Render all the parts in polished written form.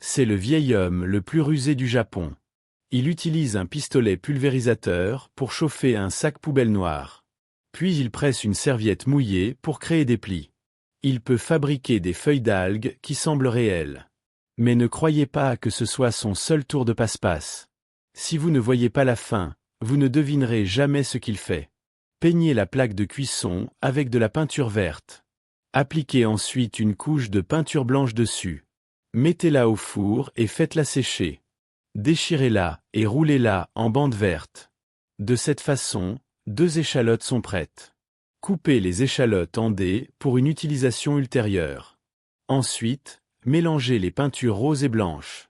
C'est le vieil homme le plus rusé du Japon. Il utilise un pistolet pulvérisateur pour chauffer un sac poubelle noir. Puis il presse une serviette mouillée pour créer des plis. Il peut fabriquer des feuilles d'algues qui semblent réelles. Mais ne croyez pas que ce soit son seul tour de passe-passe. Si vous ne voyez pas la fin, vous ne devinerez jamais ce qu'il fait. Peignez la plaque de cuisson avec de la peinture verte. Appliquez ensuite une couche de peinture blanche dessus. Mettez-la au four et faites-la sécher. Déchirez-la et roulez-la en bandes vertes. De cette façon, 2 échalotes sont prêtes. Coupez les échalotes en dés pour une utilisation ultérieure. Ensuite, mélangez les peintures roses et blanches.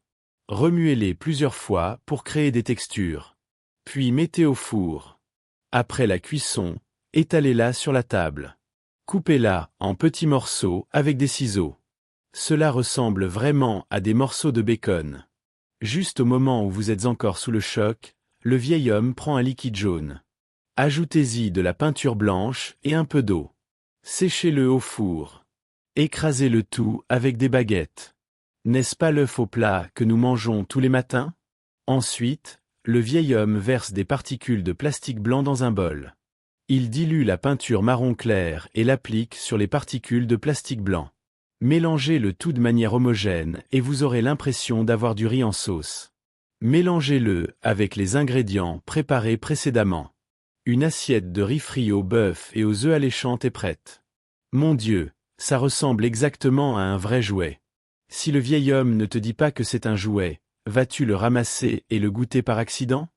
Remuez-les plusieurs fois pour créer des textures. Puis mettez au four. Après la cuisson, étalez-la sur la table. Coupez-la en petits morceaux avec des ciseaux. Cela ressemble vraiment à des morceaux de bacon. Juste au moment où vous êtes encore sous le choc, le vieil homme prend un liquide jaune. Ajoutez-y de la peinture blanche et un peu d'eau. Séchez-le au four. Écrasez le tout avec des baguettes. N'est-ce pas l'œuf au plat que nous mangeons tous les matins? Ensuite, le vieil homme verse des particules de plastique blanc dans un bol. Il dilue la peinture marron clair et l'applique sur les particules de plastique blanc. Mélangez le tout de manière homogène et vous aurez l'impression d'avoir du riz en sauce. Mélangez-le avec les ingrédients préparés précédemment. Une assiette de riz frit au bœuf et aux œufs alléchantes est prête. Mon Dieu, ça ressemble exactement à un vrai jouet. Si le vieil homme ne te dit pas que c'est un jouet, vas-tu le ramasser et le goûter par accident?